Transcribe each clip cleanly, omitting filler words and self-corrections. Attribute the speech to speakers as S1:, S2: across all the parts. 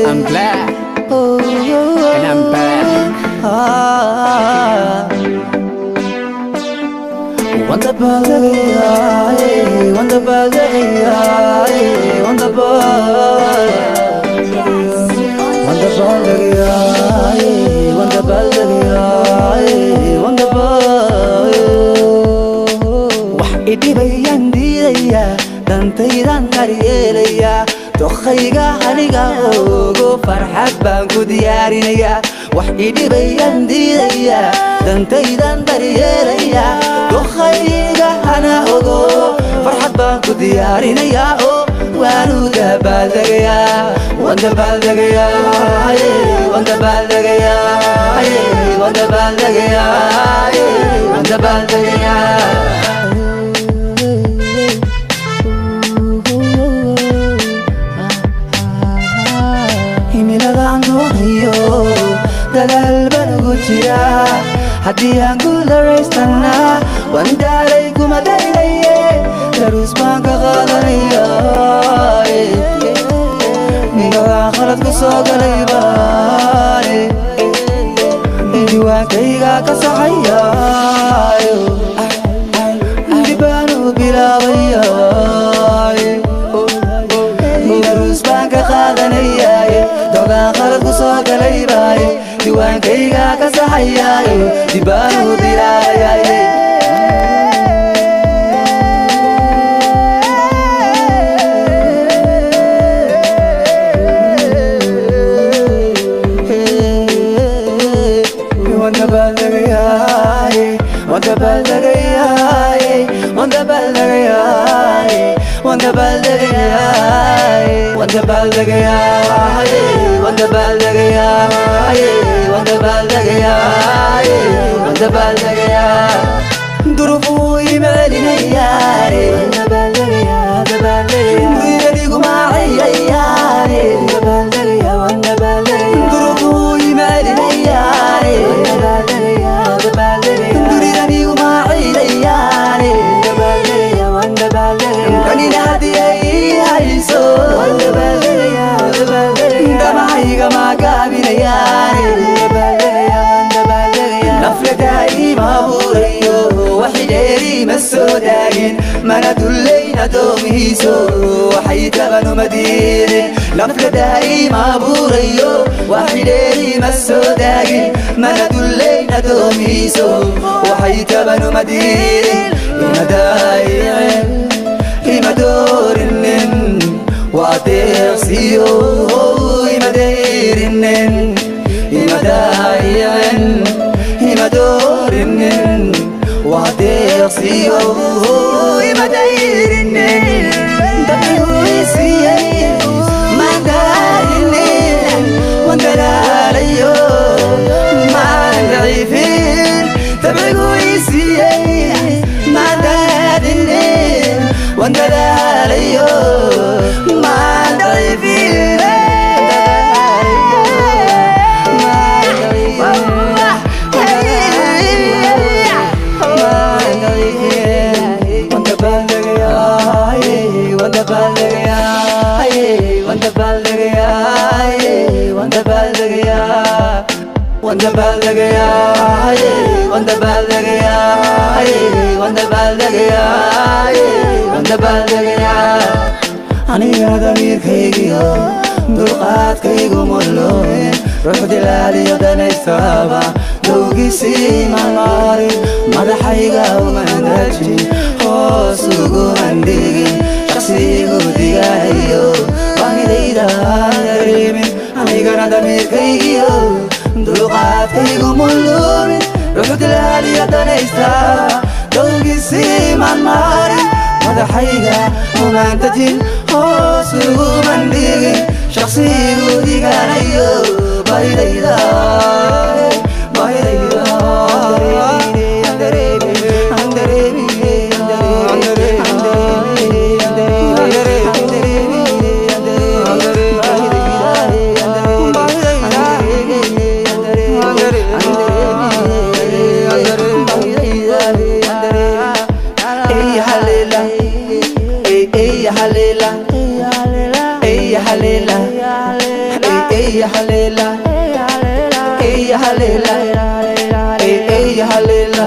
S1: I'm black and I'm back.
S2: Wanda balagaya, wanda balagaya, wanda balagaya, wanda balagaya, wanda balagaya, wanda balagaya. Wax idibayan diidaya, dantaydan daryeelaya, dokhayga aniga ogo farxad baan ku diyaarinaya. Wax idibayan diidaya, dantaydan daryeelaya, dokhayga ana ogo farxad baan ku diyaarinaya. Oh waanu dabaaldegaya, waan dabaaldegaya, waan dabaaldegaya, waan dabaaldegaya, waan dabaaldegaya. Himiladan doonayo dadaal baan ugu jiraa, haddii aan guuldareystana waan daalay kuma daynaye, daruus baan ka qaadanaya. Ninkaan khalad ku soo galay baane diwaankayga ka saxaya, dib baan u bilaabaya, daruus baan ka qaadanaya. Dogaan khalad ku soo galay baane diwaankayga ka saxaya, dib baan u bilaabaya. Wanda balagaya, wanda balagaya, wanda balagaya, wanda balagaya, wanda balagaya, wanda balagaya, wanda balagaya, wanda balagaya. Durufu imalinaya, wanda balagaya, wanda balagaya. Durufu imalinaya, wanda balagaya, wanda balagaya. Durufu imalinaya, wanda balagaya, wanda balagaya. Durufu imalinaya, wanda balagaya, wanda balagaya. Kanina hadiyay hayso, wanda balagaya, wanda balagaya. Damahayga magabinaya, wanda balagaya, wanda balagaya. Nafladai maburayo, waxidheeri ma soo daagin, mana dullayna doomihiiso waxay tabanu madiidin. Nafladai maburayo, waxidheeri ma soo daagin, mana dullayna doomihiiso waxay tabanu madiidin. Imadaayin ima doorinin waa deeqsiyo, ima dayrinin. Imadaayin ima doorinin waa deeqsiyo, ima dayrinin. Dabcigu isiiyey maan daarinin, waan dalaalayo maan daciifin. Dabcigu isiiyey maan daarinin, waan dalaalayo maan daciifin. Wanda balagaya, wanda balagaya, wanda balagaya, wanda balagaya, wanda balagaya, wanda balagaya, wanda balagaya. Aniga damiirkaygiyo dulqaadkaygu mulooyin, ruux dilaaliyo danaystaba dowgiisii maalmaarin. Madaxayga uman dajin, hoos uguman dhigin, shaqsigu digayo baahidayda aan dareemin. Anigana damiirkaygiyo dulqaadkaygu mulooyin, ruux dilaaliyo danaystaba dowgiisii maalmaarin. Madaxayga uman dajin, hoos uguman dhigin, shaqsigu digayo baahidayda, baahidayda. Halila, ya halela ya halela ya halela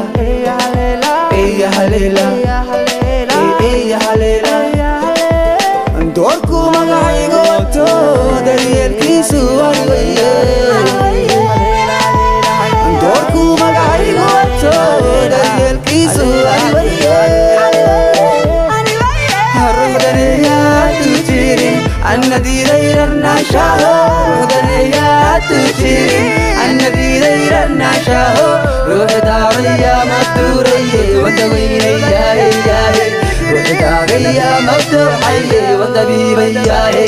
S2: ya halela ya halela doorku magacaygu wato daryeelkiisu wariwaye doorku magacaygu wato daryeelkiisu wariwaye ruuxdaneeyaad u jirin annadiidayrarnaashaaho ruuxdaneeyaad u jirin annadiidayrarnaashaaho ruuxdaagaya mabduuraye wadaweynayaaye ruuxdaagaya mabduuxaye wadabiibayaaye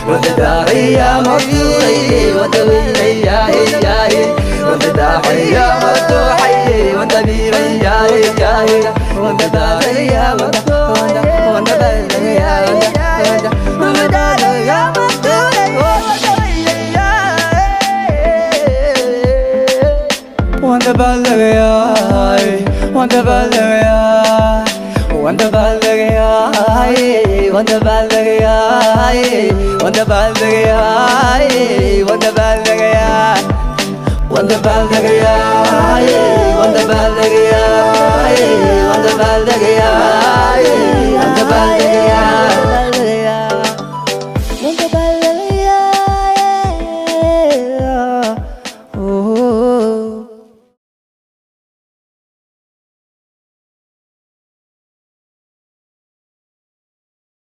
S2: ruuxdaagaya mabduuraye wadaweynayaaye ruuxdaagaya mabduuxaye wadabiibayaaye ruuxdaagaya mabduuxaye Wanda balagay, wanda balagay, wanda balagay, wanda balagay, wanda balagay, wanda balagay, wanda balagay, wanda balagay, wanda balagay, wanda balagay.